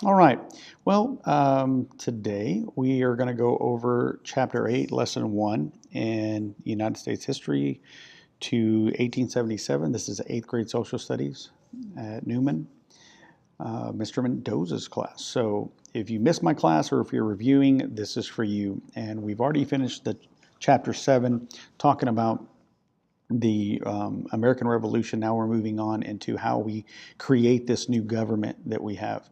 All right. Well, today we are going to go over Chapter 8, Lesson 1 in United States History to 1877. This is 8th grade social studies at Newman, Mr. Mendoza's class. So if you missed my class or if you're reviewing, this is for you. And we've already finished the Chapter 7 talking about the American Revolution. Now we're moving on into how we create this new government that we have.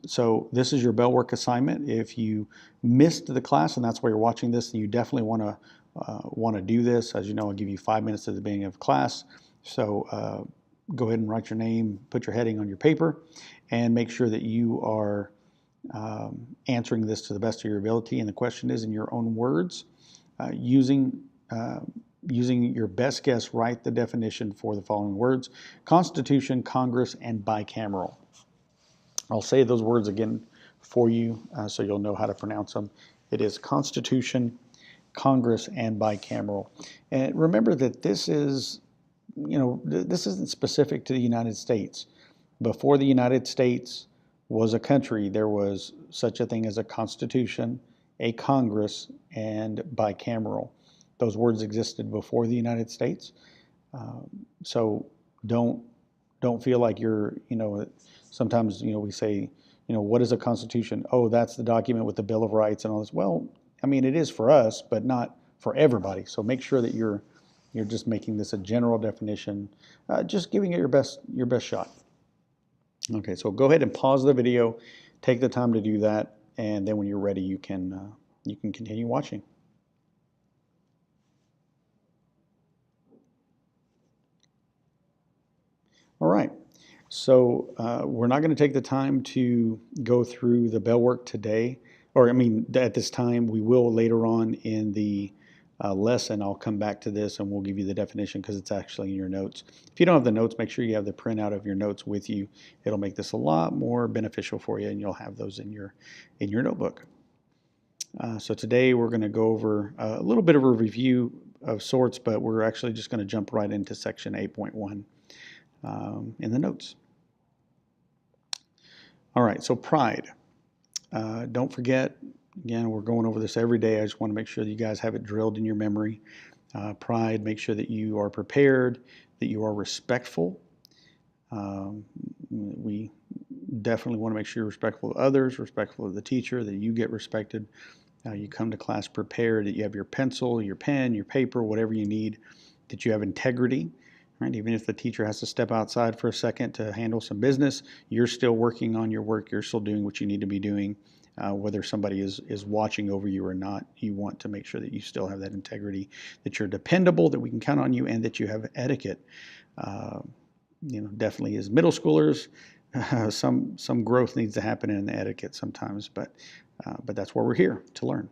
So this is your bell work assignment. If you missed the class and that's why you're watching this, then you definitely want to do this. As you know, I'll give you 5 minutes at the beginning of class. So go ahead and write your name, put your heading on your paper, and make sure that you are answering this to the best of your ability. And the question is in your own words, using your best guess, write the definition for the following words: Constitution, Congress, and bicameral. I'll say those words again for you so you'll know how to pronounce them. It is Constitution, Congress, and bicameral. And remember that this is, this isn't specific to the United States. Before the United States was a country, there was such a thing as a Constitution, a Congress, and bicameral. Those words existed before the United States. So don't feel like you're, sometimes, we say, what is a constitution? Oh, that's the document with the Bill of Rights and all this. Well, I mean, it is for us, but not for everybody. So make sure that you're just making this a general definition, just giving it your best shot. Okay, so go ahead and pause the video, take the time to do that, and then when you're ready, you can continue watching. All right, so we're not going to take the time to go through the bell work today, or I mean, at this time. We will later on in the lesson. I'll come back to this and we'll give you the definition because it's actually in your notes. If you don't have the notes, make sure you have the printout of your notes with you. It'll make this a lot more beneficial for you, and you'll have those in your notebook. So today we're going to go over a little bit of a review of sorts, but we're actually just going to jump right into section 8.1. In the notes. All right, so pride. Don't forget, again, we're going over this every day. I just want to make sure that you guys have it drilled in your memory. Pride, make sure that you are prepared, that you are respectful. We definitely want to make sure you're respectful of others, respectful of the teacher, that you get respected. You come to class prepared, that you have your pencil, your pen, your paper, whatever you need, that you have integrity. Right? Even if the teacher has to step outside for a second to handle some business, you're still working on your work. You're still doing what you need to be doing, whether somebody is watching over you or not. You want to make sure that you still have that integrity, that you're dependable, that we can count on you, and that you have etiquette. Definitely as middle schoolers, some growth needs to happen in the etiquette sometimes, but that's why we're here to learn.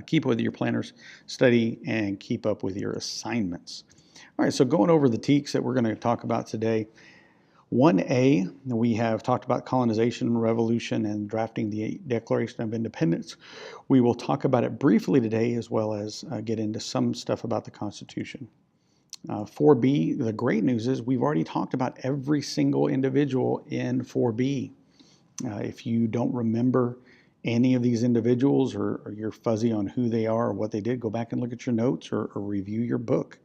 Keep up with your planners, study, and keep up with your assignments. All right, so going over the TEKs that we're going to talk about today. 1A, we have talked about colonization, revolution, and drafting the Declaration of Independence. We will talk about it briefly today, as well as get into some stuff about the Constitution. 4B, the great news is we've already talked about every single individual in 4B. If you don't remember any of these individuals or you're fuzzy on who they are or what they did, go back and look at your notes or review your book.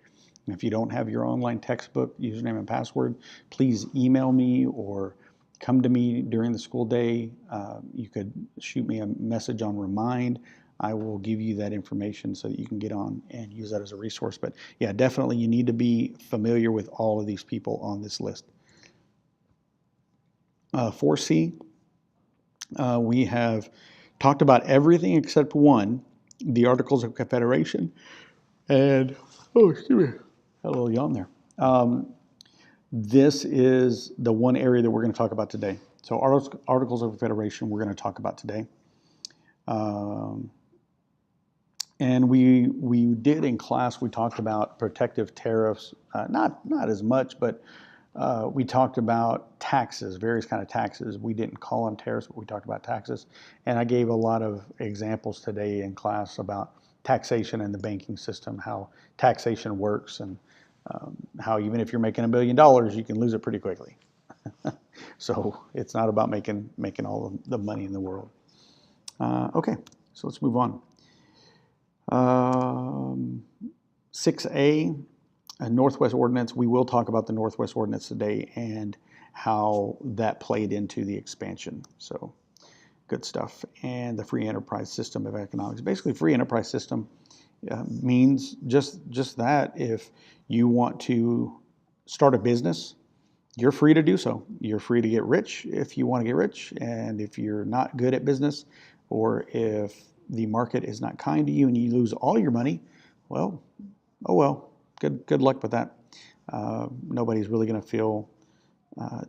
If you don't have your online textbook, username and password, please email me or come to me during the school day. You could shoot me a message on Remind. I will give you that information so that you can get on and use that as a resource. But yeah, definitely you need to be familiar with all of these people on this list. 4C, we have talked about everything except one, the Articles of Confederation. And, oh, excuse me. A little yawn there. This is the one area that we're going to talk about today. So Articles of Confederation we're going to talk about today. And we did in class, we talked about protective tariffs, not as much, but we talked about taxes, various kind of taxes. We didn't call them tariffs, but we talked about taxes. And I gave a lot of examples today in class about taxation and the banking system, how taxation works, and how even if you're making $1 billion, you can lose it pretty quickly. So it's not about making all of the money in the world. Okay, so let's move on. 6A, Northwest Ordinance. We will talk about the Northwest Ordinance today and how that played into the expansion. So good stuff. And the free enterprise system of economics. Basically, free enterprise system means just that. If you want to start a business, you're free to do so. You're free to get rich if you want to get rich. And if you're not good at business, or if the market is not kind to you and you lose all your money, well, oh well, good luck with that. Nobody's really going to feel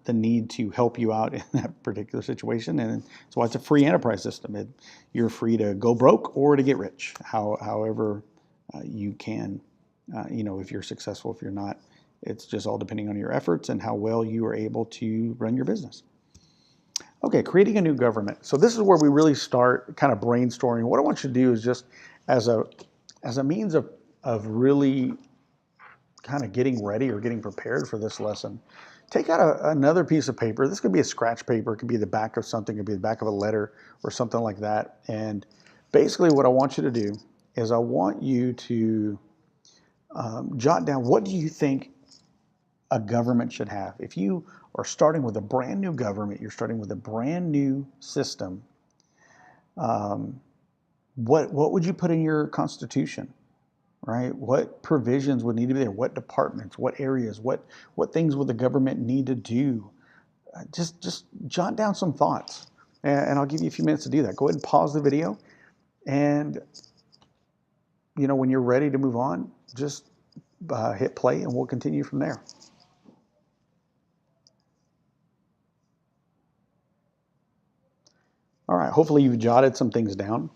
the need to help you out in that particular situation. And that's why it's a free enterprise system. You're free to go broke or to get rich, however you can, if you're successful, if you're not. It's just all depending on your efforts and how well you are able to run your business. Okay, creating a new government. So this is where we really start kind of brainstorming. What I want you to do is just as a means of really kind of getting ready or getting prepared for this lesson, take out another piece of paper. This could be a scratch paper. It could be the back of something. It could be the back of a letter or something like that. And basically what I want you to do is I want you to jot down, what do you think a government should have? If you are starting with a brand new government, you're starting with a brand new system, what would you put in your constitution, right? What provisions would need to be there? What departments, what areas, what things would the government need to do? Just jot down some thoughts, and I'll give you a few minutes to do that. Go ahead and pause the video, and when you're ready to move on, just hit play and we'll continue from there. All right, hopefully you've jotted some things down.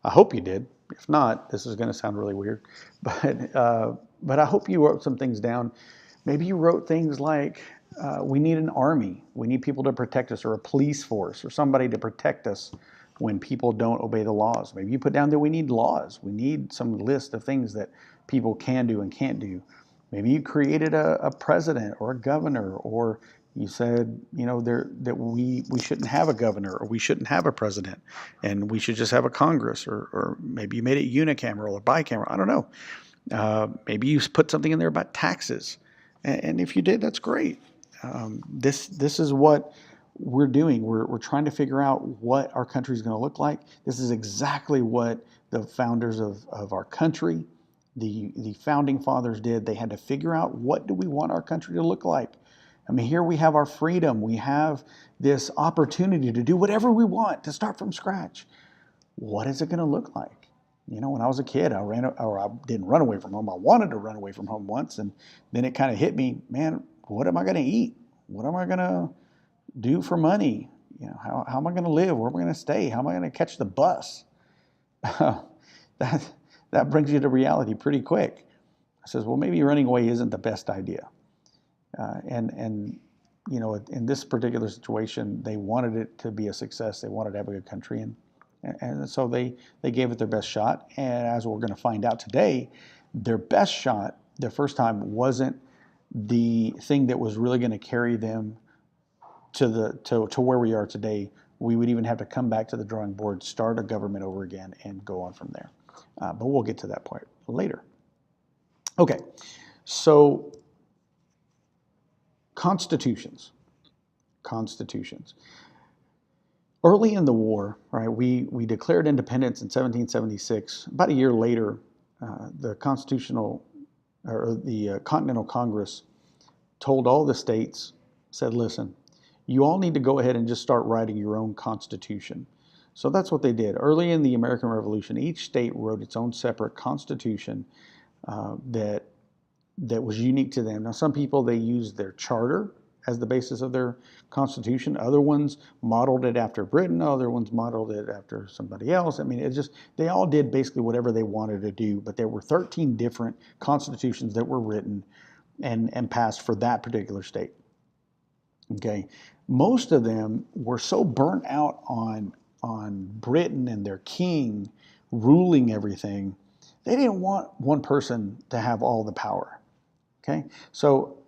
I hope you did. If not, this is going to sound really weird, but I hope you wrote some things down. Maybe you wrote things like, we need an army. We need people to protect us, or a police force, or somebody to protect us when people don't obey the laws. Maybe you put down that we need laws. We need some list of things that people can do and can't do. Maybe you created a president or a governor, or you said, that we shouldn't have a governor, or we shouldn't have a president, and we should just have a Congress, or maybe you made it unicameral or bicameral. I don't know. Maybe you put something in there about taxes, and if you did, that's great. This is what we're doing. We're trying to figure out what our country is going to look like. This is exactly what the founders of our country, the founding fathers did. They had to figure out, what do we want our country to look like? I mean, here we have our freedom. We have this opportunity to do whatever we want, to start from scratch. What is it going to look like? When I was a kid, I didn't run away from home. I wanted to run away from home once, and then it kind of hit me, man, what am I going to eat? What am I going to do for money? How am I going to live? Where am I going to stay? How am I going to catch the bus? That brings you to reality pretty quick. I says, well, maybe running away isn't the best idea. In this particular situation, they wanted it to be a success. They wanted to have a good country, and so they gave it their best shot. And as we're going to find out today, their best shot, the first time, wasn't the thing that was really going to carry them to where we are today. We would even have to come back to the drawing board, start a government over again, and go on from there. But we'll get to that point later. Okay, so constitutions. Early in the war, right, we declared independence in 1776. About a year later, the Continental Congress told all the states, said, listen, you all need to go ahead and just start writing your own constitution. So that's what they did. Early in the American Revolution, each state wrote its own separate constitution that was unique to them. Now, some people, they used their charter as the basis of their constitution. Other ones modeled it after Britain. Other ones modeled it after somebody else. I mean, they all did basically whatever they wanted to do, but there were 13 different constitutions that were written and passed for that particular state. Okay, most of them were so burnt out on Britain and their king ruling everything, they didn't want one person to have all the power. Okay, so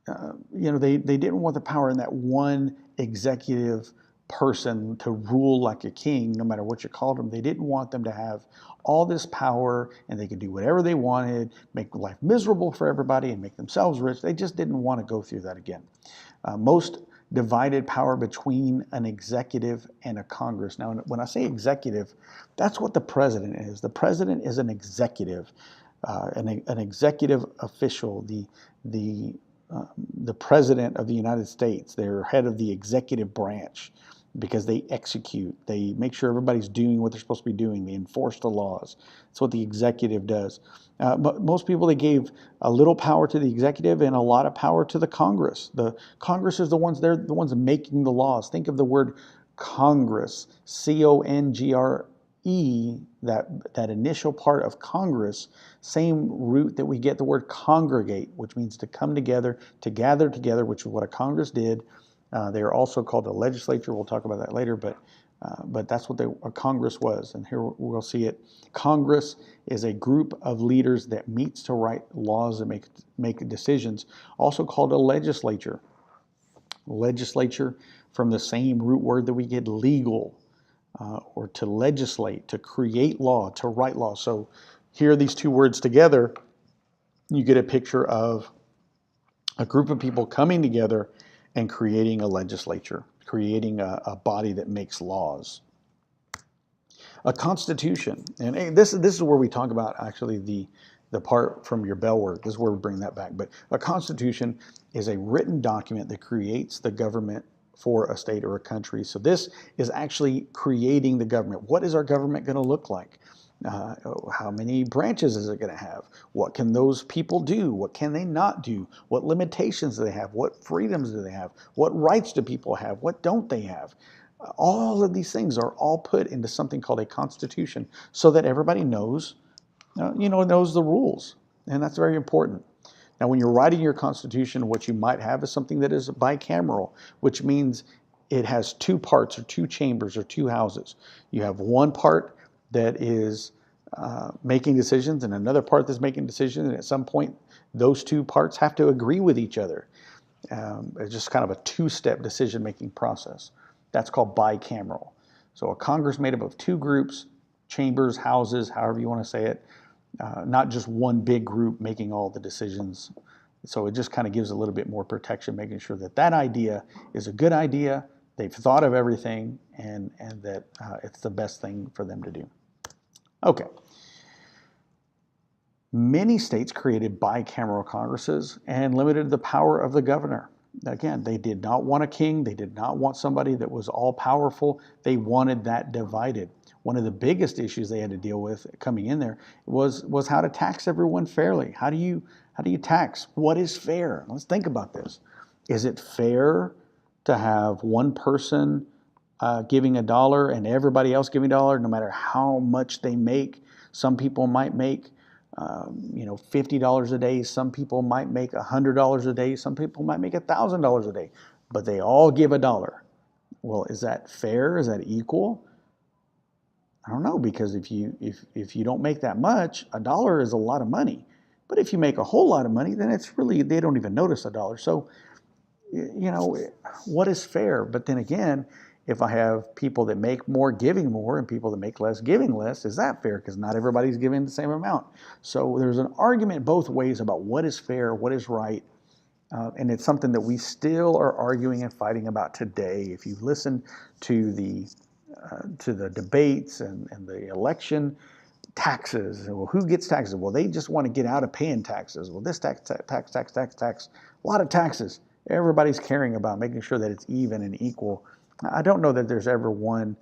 they didn't want the power in that one executive person to rule like a king, no matter what you called them. They didn't want them to have all this power and they could do whatever they wanted, make life miserable for everybody and make themselves rich. They just didn't want to go through that again. Most divided power between an executive and a Congress. Now, when I say executive, that's what the president is. The president is an executive, an executive official, the president of the United States. They're head of the executive branch because they execute. They make sure everybody's doing what they're supposed to be doing. They enforce the laws. That's what the executive does. But most people, they gave a little power to the executive and a lot of power to the Congress. The Congress is they're the ones making the laws. Think of the word Congress, C-O-N-G-R-E, that initial part of Congress, same root that we get the word congregate, which means to come together, to gather together, which is what a Congress did. They are also called a legislature. We'll talk about that later, but that's what a Congress was. And here we'll see it. Congress is a group of leaders that meets to write laws and make decisions, also called a legislature. Legislature, from the same root word that we get legal, or to legislate, to create law, to write law. So here, these two words together, you get a picture of a group of people coming together and creating a legislature, creating a body that makes laws. A constitution, and this is where we talk about actually the part from your bell work. This is where we bring that back. But a constitution is a written document that creates the government for a state or a country. So this is actually creating the government. What is our government going to look like? How many branches is it going to have? What can those people do? What can they not do? What limitations do they have? What freedoms do they have? What rights do people have? What don't they have? All of these things are all put into something called a constitution so that everybody knows, knows the rules. And that's very important. Now, when you're writing your constitution, what you might have is something that is bicameral, which means it has two parts or two chambers or two houses. You have one part that is making decisions and another part that's making decisions. And at some point, those two parts have to agree with each other. It's just kind of a two-step decision-making process. That's called bicameral. So a Congress made up of two groups, chambers, houses, however you want to say it, not just one big group making all the decisions. So it just kind of gives a little bit more protection, making sure that that idea is a good idea, they've thought of everything, and that it's the best thing for them to do. Okay. Many states created bicameral Congresses and limited the power of the governor. Again, they did not want a king. They did not want somebody that was all powerful. They wanted that divided. One of the biggest issues they had to deal with coming in there was how to tax everyone fairly. How do you tax? What is fair? Let's think about this. Is it fair to have one person giving $1 and everybody else giving $1, no matter how much they make? Some people might make $50 a day. Some people might make $100 a day. Some people might make $1,000 a day, but they all give $1. Well, is that fair? Is that equal? I don't know, because if you don't make that much, $1 is a lot of money. But if you make a whole lot of money, then it's really, they don't even notice $1. So, what is fair? But then again, if I have people that make more giving more and people that make less giving less, is that fair? Because not everybody's giving the same amount. So there's an argument both ways about what is fair, what is right. And it's something that we still are arguing and fighting about today. If you've listened to the debates and the election, taxes. Well, who gets taxes? Well, they just want to get out of paying taxes. Well, this tax, a lot of taxes. Everybody's caring about making sure that it's even and equal. I don't know that there's ever one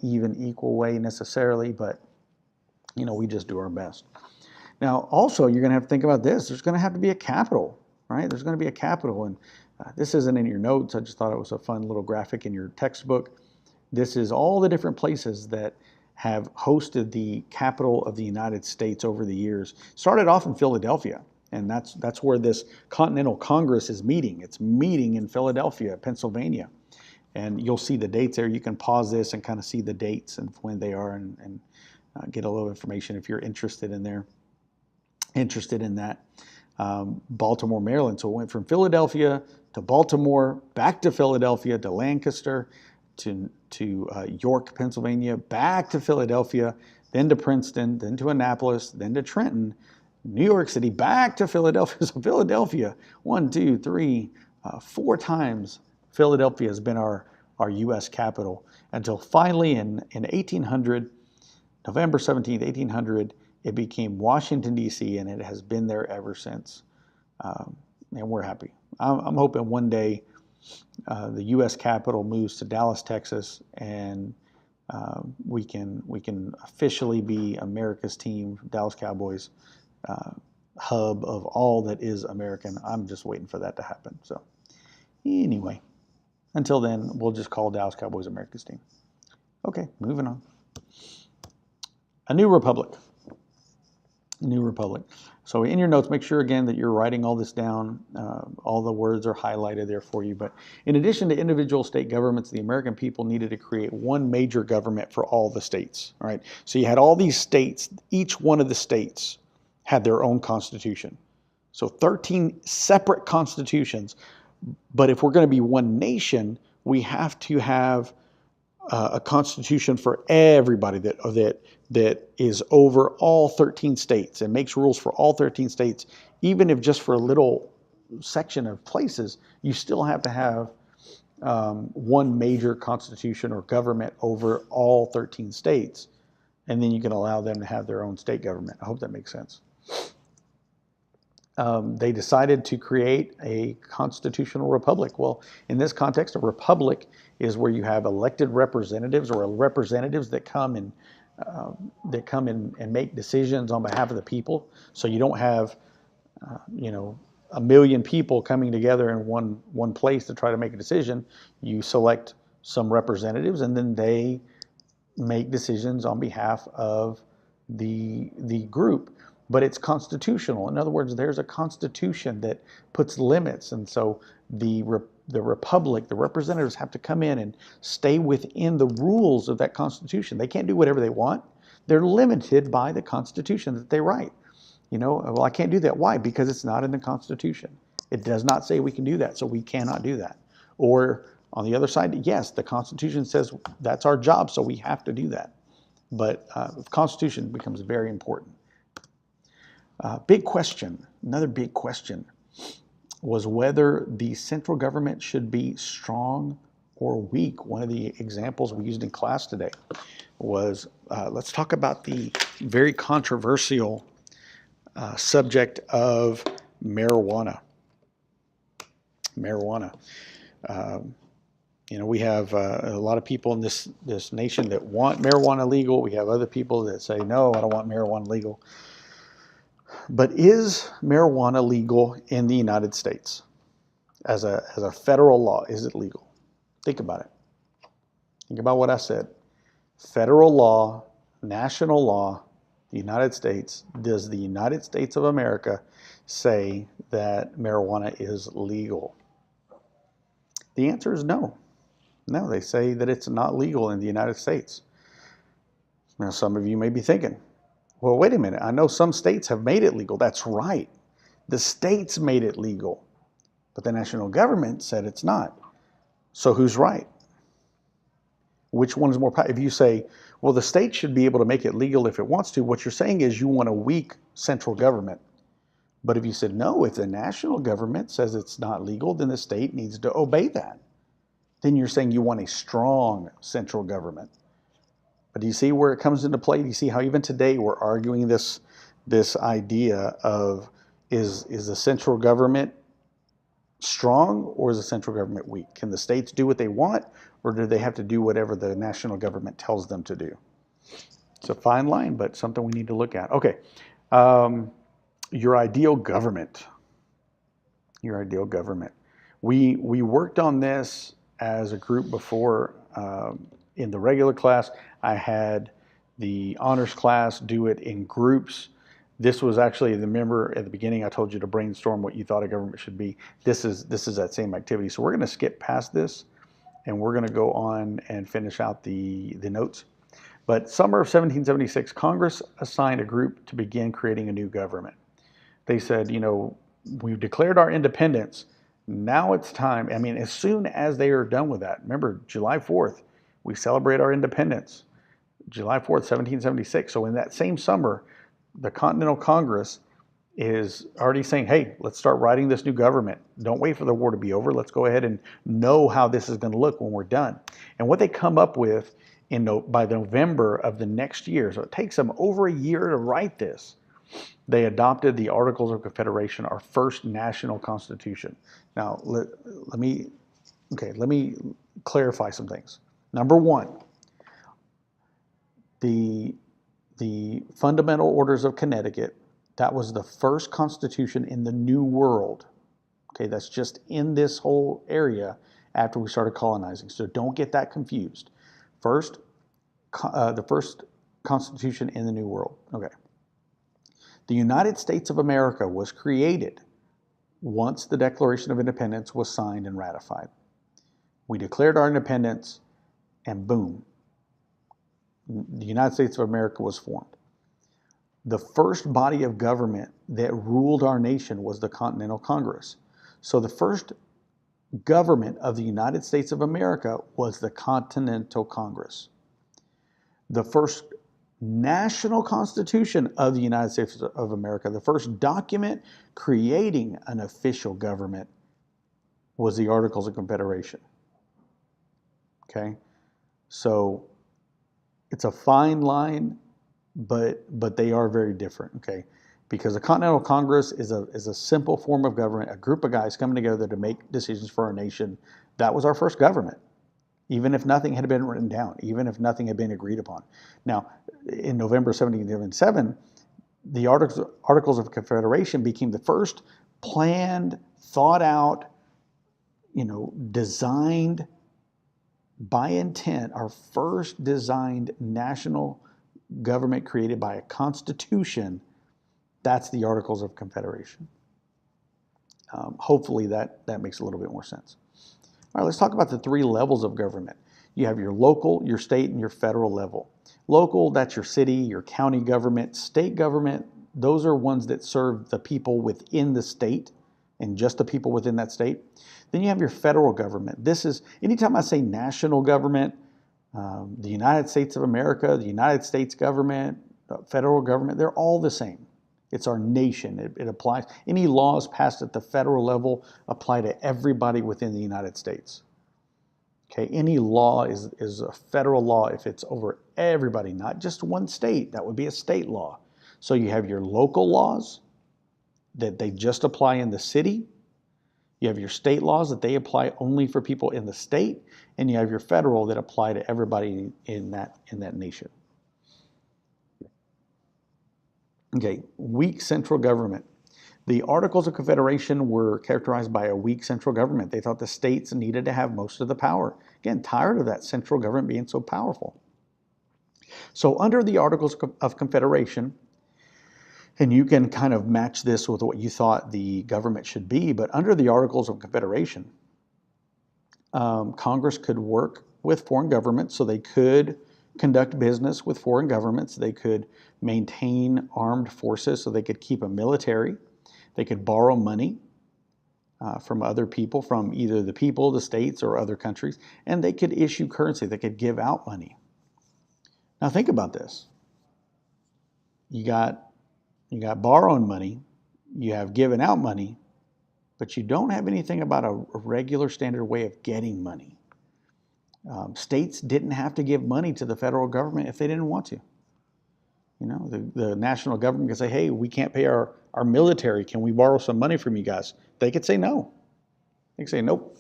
even equal way necessarily, but we just do our best. Now, also, you're going to have to think about this. There's going to have to be a capital, right? There's going to be a capital, and this isn't in your notes. I just thought it was a fun little graphic in your textbook. This is all the different places that have hosted the capital of the United States over the years. Started off in Philadelphia, and that's where this Continental Congress is meeting. It's meeting in Philadelphia, Pennsylvania. And you'll see the dates there. You can pause this and kind of see the dates and when they are and get a little information if you're interested in that. Baltimore, Maryland. So it went from Philadelphia to Baltimore, back to Philadelphia, to Lancaster, to York, Pennsylvania, back to Philadelphia, then to Princeton, then to Annapolis, then to Trenton, New York City, back to Philadelphia. So Philadelphia, 4 times Philadelphia has been our U.S. capital until finally in 1800, November 17th, 1800, it became Washington, D.C., and it has been there ever since. And we're happy. I'm hoping one day the U.S. capital moves to Dallas, Texas, and we can officially be America's team, Dallas Cowboys, hub of all that is American. I'm just waiting for that to happen. So anyway, until then, we'll just call Dallas Cowboys America's team. Okay, moving on. A new republic. New republic. So in your notes, make sure again that you're writing all this down. All the words are highlighted there for you. But in addition to individual state governments, the American people needed to create one major government for all the states. All right. So you had all these states. Each one of the states had their own constitution. So 13 separate constitutions. But if we're going to be one nation, we have to have a constitution for everybody that is over all 13 states and makes rules for all 13 states. Even if just for a little section of places, you still have to have one major constitution or government over all 13 states. And then you can allow them to have their own state government. I hope that makes sense. They decided to create a constitutional republic. Well, in this context, a republic is where you have elected representatives or representatives that come and make decisions on behalf of the people. So you don't have, 1 million people coming together in one place to try to make a decision. You select some representatives, and then they make decisions on behalf of the group. But it's constitutional. In other words, there's a constitution that puts limits, and so the republic, the representatives have to come in and stay within the rules of that constitution. They can't do whatever they want. They're limited by the constitution that they write. Well, I can't do that. Why? Because it's not in the constitution. It does not say we can do that, so we cannot do that. Or on the other side, yes, the constitution says that's our job, so we have to do that. But the constitution becomes very important. Big question, another big question, was whether the central government should be strong or weak. One of the examples we used in class today was, let's talk about the very controversial subject of marijuana. Marijuana. We have a lot of people in this nation that want marijuana legal. We have other people that say, no, I don't want marijuana legal. But is marijuana legal in the United States? As a federal law, is it legal? Think about it. Think about what I said. Federal law, national law, the United States. Does the United States of America say that marijuana is legal? The answer is no. No, they say that it's not legal in the United States. Now, some of you may be thinking, well, wait a minute. I know some states have made it legal. That's right. The states made it legal, but the national government said it's not. So who's right? Which one is more powerful? If you say, well, the state should be able to make it legal if it wants to, what you're saying is you want a weak central government. But if you said, no, if the national government says it's not legal, then the state needs to obey that. Then you're saying you want a strong central government. But do you see where it comes into play? Do you see how even today we're arguing this idea of is the central government strong or is the central government weak? Can the states do what they want, or do they have to do whatever the national government tells them to do? It's a fine line, but something we need to look at. Okay, your ideal government. Your ideal government. We worked on this as a group before. In the regular class, I had the honors class do it in groups. This was actually, remember at the beginning I told you to brainstorm what you thought a government should be. This is that same activity. So we're going to skip past this and we're going to go on and finish out the notes. But summer of 1776, Congress assigned a group to begin creating a new government. They said, we've declared our independence. Now it's time. I mean, as soon as they are done with that, remember, July 4th, we celebrate our independence. July 4th, 1776. So in that same summer, the Continental Congress is already saying, hey, let's start writing this new government. Don't wait for the war to be over. Let's go ahead and know how this is going to look when we're done. And what they come up with by November of the next year, so it takes them over a year to write this, they adopted the Articles of Confederation, our first national constitution. Now, let me clarify some things. Number one, the Fundamental Orders of Connecticut, that was the first constitution in the New World. Okay, that's just in this whole area after we started colonizing. So don't get that confused. The first constitution in the New World. Okay. The United States of America was created once the Declaration of Independence was signed and ratified. We declared our independence, and boom, the United States of America was formed. The first body of government that ruled our nation was the Continental Congress. So the first government of the United States of America was the Continental Congress. The first national constitution of the United States of America, the first document creating an official government, was the Articles of Confederation. Okay? So it's a fine line, but they are very different, okay? Because the Continental Congress is a simple form of government, a group of guys coming together to make decisions for our nation. That was our first government, even if nothing had been written down, even if nothing had been agreed upon. Now, in November 1777, the Articles of Confederation became the first planned, thought out, designed by intent, our first designed national government created by a constitution. That's the Articles of Confederation. Hopefully that makes a little bit more sense. All right, let's talk about the three levels of government. You have your local, your state, and your federal level. Local, that's your city, your county government. State government, those are ones that serve the people within the state and just the people within that state. Then you have your federal government. This is, anytime I say national government, the United States of America, the United States government, federal government, they're all the same. It's our nation. It applies. Any laws passed at the federal level apply to everybody within the United States. Okay, any law is a federal law if it's over everybody, not just one state. That would be a state law. So you have your local laws that they just apply in the city. You have your state laws that they apply only for people in the state, and you have your federal that apply to everybody in that nation. Okay, weak central government. The Articles of Confederation were characterized by a weak central government. They thought the states needed to have most of the power. Again, tired of that central government being so powerful. So under the Articles of Confederation, and you can kind of match this with what you thought the government should be, but under the Articles of Confederation, Congress could work with foreign governments, so they could conduct business with foreign governments. They could maintain armed forces, so they could keep a military. They could borrow money from other people, from either the people, the states, or other countries, and they could issue currency. They could give out money. Now think about this. You got borrowing money, you have given out money, but you don't have anything about a regular standard way of getting money. States didn't have to give money to the federal government if they didn't want to. The national government could say, hey, we can't pay our military. Can we borrow some money from you guys? They could say no. They could say, nope.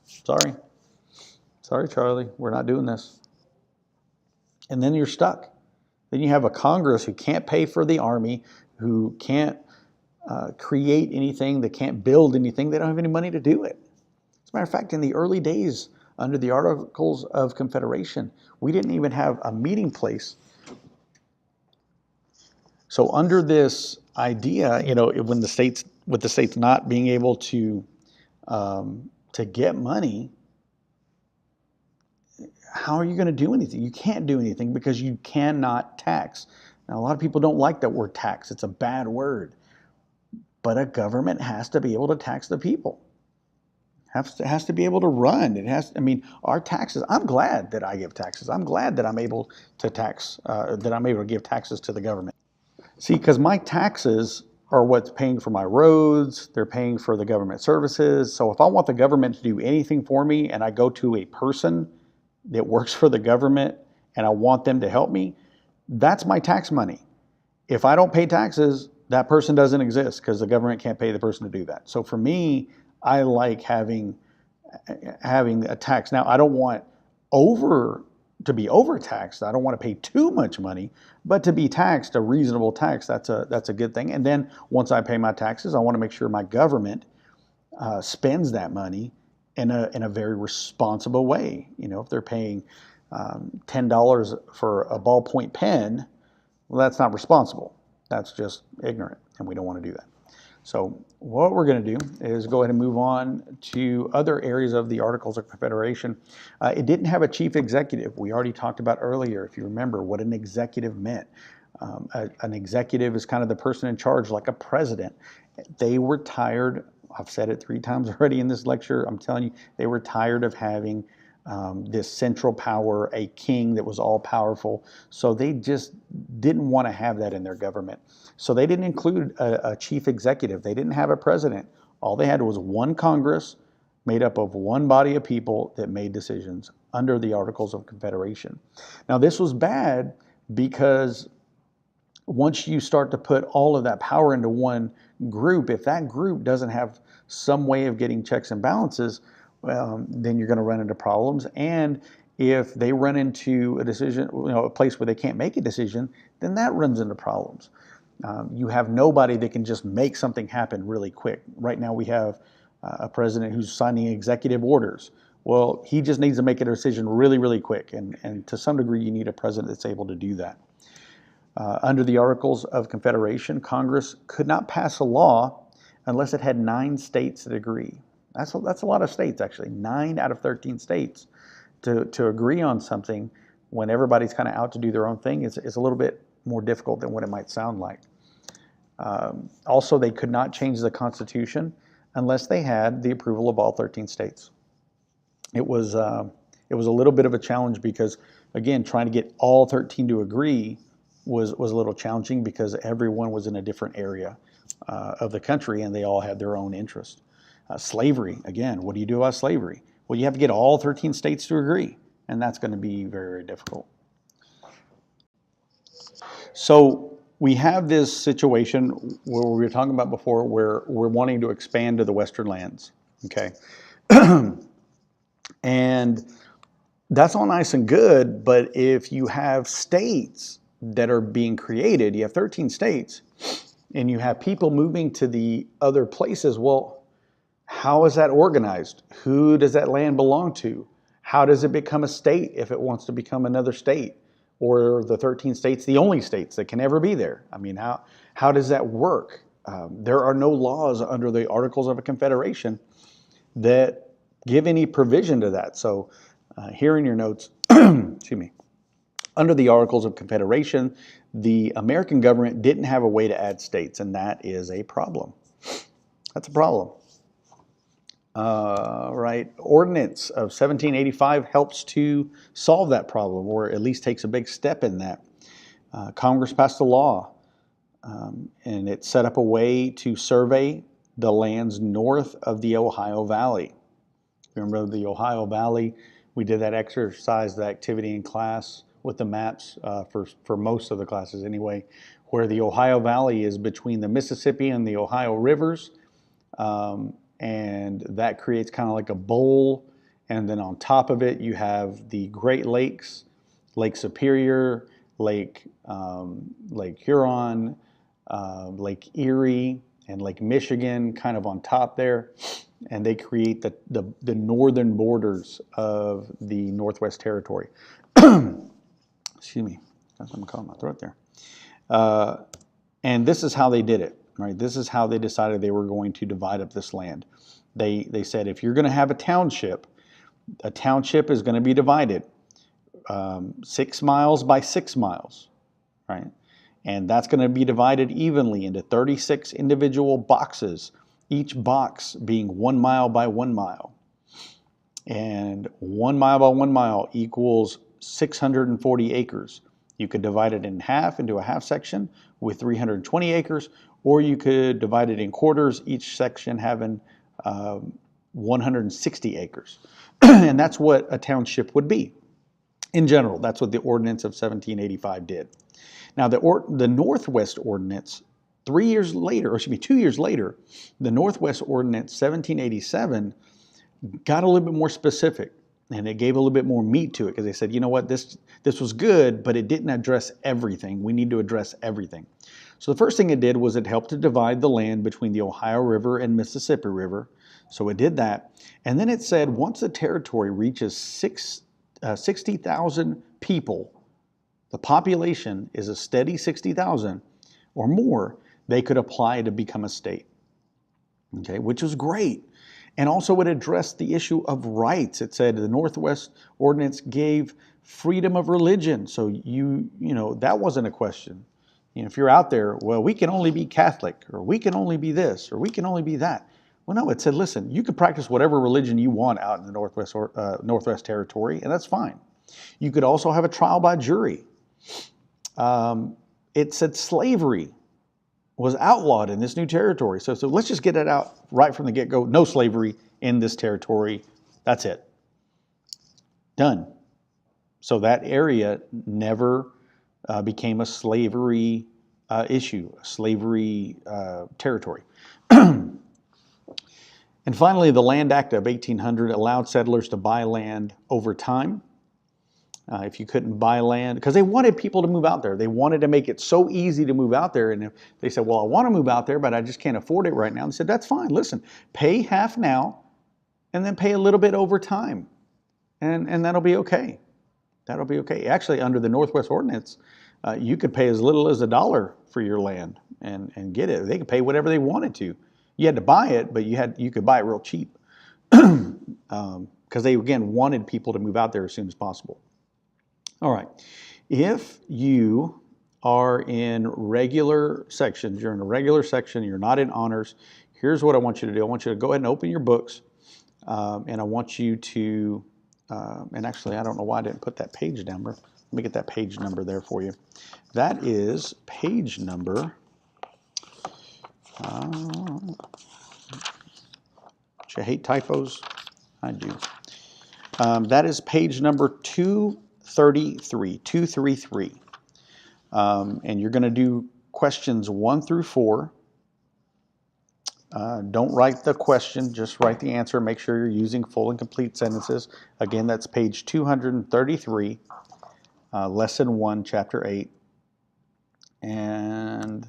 Sorry, Charlie, we're not doing this. And then you're stuck. Then you have a Congress who can't pay for the army, who can't create anything, they can't build anything, they don't have any money to do it. As a matter of fact, in the early days, under the Articles of Confederation, we didn't even have a meeting place. So under this idea, with the states not being able to get money, how are you going to do anything? You can't do anything because you cannot tax. Now, a lot of people don't like that word tax. It's a bad word. but a government has to be able to tax the people. Has to be able to run. It has. I mean, our taxes. I'm glad that I give taxes. I'm glad that I'm able to tax. That I'm able to give taxes to the government. See, because my taxes are what's paying for my roads. They're paying for the government services. So if I want the government to do anything for me, and I go to a person that works for the government, and I want them to help me, that's my tax money. If I don't pay taxes, that person doesn't exist because the government can't pay the person to do that. So for me, I like having a tax. Now, I don't want to be overtaxed. I don't want to pay too much money, but to be taxed, a reasonable tax, that's a good thing. And then once I pay my taxes, I want to make sure my government spends that money in a very responsible way. You know, if they're paying $10 for a ballpoint pen, well, that's not responsible. That's just ignorant, and we don't want to do that. So what we're going to do is go ahead and move on to other areas of the Articles of Confederation. It didn't have a chief executive. We already talked about earlier, if you remember, what an executive meant. An executive is kind of the person in charge, like a president. They were tired, I've said it 3 times already in this lecture, I'm telling you, they were tired of having this central power, a king that was all powerful. So they just didn't want to have that in their government. So they didn't include a chief executive. They didn't have a president. All they had was one Congress made up of one body of people that made decisions under the Articles of Confederation. Now, this was bad because once you start to put all of that power into one group, if that group doesn't have some way of getting checks and balances, then you're going to run into problems. And if they run into a decision, a place where they can't make a decision, then that runs into problems. You have nobody that can just make something happen really quick. Right now we have a president who's signing executive orders. Well, he just needs to make a decision really, really quick. And to some degree, you need a president that's able to do that. Under the Articles of Confederation, Congress could not pass a law unless it had 9 states that agree. That's a lot of states, actually. 9 out of 13 states to agree on something when everybody's kind of out to do their own thing is a little bit more difficult than what it might sound like. Also, they could not change the Constitution unless they had the approval of all 13 states. It was a little bit of a challenge because, again, trying to get all 13 to agree was a little challenging because everyone was in a different area of the country and they all had their own interests. Slavery, again, what do you do about slavery? Well, you have to get all 13 states to agree, and that's going to be very, very difficult. So we have this situation where we were talking about before where we're wanting to expand to the Western lands, okay? And that's all nice and good, but if you have states that are being created, you have 13 states, and you have people moving to the other places, well, how is that organized? Who does that land belong to? How does it become a state if it wants to become another state? Or the 13 states, the only states that can ever be there? I mean, how does that work? There are no laws under the Articles of a Confederation that give any provision to that. So here in your notes, excuse me, under the Articles of Confederation, the American government didn't have a way to add states, and that is a problem. That's a problem. Right, Ordinance of 1785 helps to solve that problem, or at least takes a big step in that. Congress passed a law, and it set up a way to survey the lands north of the Ohio Valley. Remember the Ohio Valley? We did that exercise, the activity in class with the maps for most of the classes anyway, where the Ohio Valley is between the Mississippi and the Ohio rivers. And that creates kind of like a bowl, and then on top of it you have the Great Lakes, Lake Superior, Lake Huron, Lake Erie, and Lake Michigan kind of on top there, and they create the northern borders of the Northwest Territory. Excuse me, got something caught in my throat there. And this is how they did it. Right, this is how they decided they were going to divide up this land. They said if you're going to have a township is going to be divided 6 miles by 6 miles, right? And that's going to be divided evenly into 36 individual boxes, each box being 1 mile by 1 mile. And 1 mile by 1 mile equals 640 acres. You could divide it in half into a half section with 320 acres, or you could divide it in quarters, each section having 160 acres. And that's what a township would be. In general, that's what the Ordinance of 1785 did. Now, the Northwest Ordinance, 2 years later, the Northwest Ordinance 1787 got a little bit more specific, and it gave a little bit more meat to it, because they said, you know what, this was good, but it didn't address everything. We need to address everything. So the first thing it did was it helped to divide the land between the Ohio River and Mississippi River. So it did that. And then it said once the territory reaches 60,000 people, the population is a steady 60,000 or more, they could apply to become a state, okay, which was great. And also it addressed the issue of rights. It said the Northwest Ordinance gave freedom of religion. So you know, that wasn't a question. You know, if you're out there, well, we can only be Catholic, or we can only be this, or we can only be that. Well, no, it said, listen, you can practice whatever religion you want out in the Northwest Territory, and that's fine. You could also have a trial by jury. It said slavery was outlawed in this new territory. So let's just get it out right from the get-go. No slavery in this territory. That's it. Done. So that area never became a slavery issue, a slavery territory. And finally, the Land Act of 1800 allowed settlers to buy land over time. If you couldn't buy land, because they wanted people to move out there. They wanted to make it so easy to move out there. And if they said, well, I want to move out there, but I just can't afford it right now. They said, that's fine. Listen, pay half now and then pay a little bit over time. And that'll be okay. That'll be okay. Actually, under the Northwest Ordinance, you could pay as little as $1 for your land and get it. They could pay whatever they wanted to. You had to buy it, but you could buy it real cheap. Because they, again, wanted people to move out there as soon as possible. All right, if you are in regular sections, you're in a regular section, you're not in honors, here's what I want you to do. I want you to go ahead and open your books, and I want you to, and actually I don't know why I didn't put that page number. Let me get that page number there for you. That is page number, I hate typos, I do. That is page number 233. And you're going to do questions 1 through 4. Don't write the question, just write the answer. Make sure you're using full and complete sentences. Again, that's page 233, lesson 1, chapter 8. And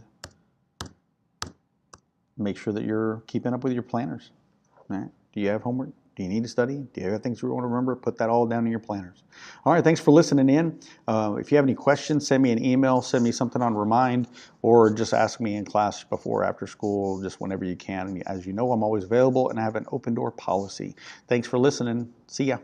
make sure that you're keeping up with your planners. All right. Do you have homework? Do you need to study? Do you have things you want to remember? Put that all down in your planners. All right, thanks for listening in. If you have any questions, send me an email, send me something on Remind, or just ask me in class before or after school, just whenever you can. As you know, I'm always available, and I have an open door policy. Thanks for listening. See ya.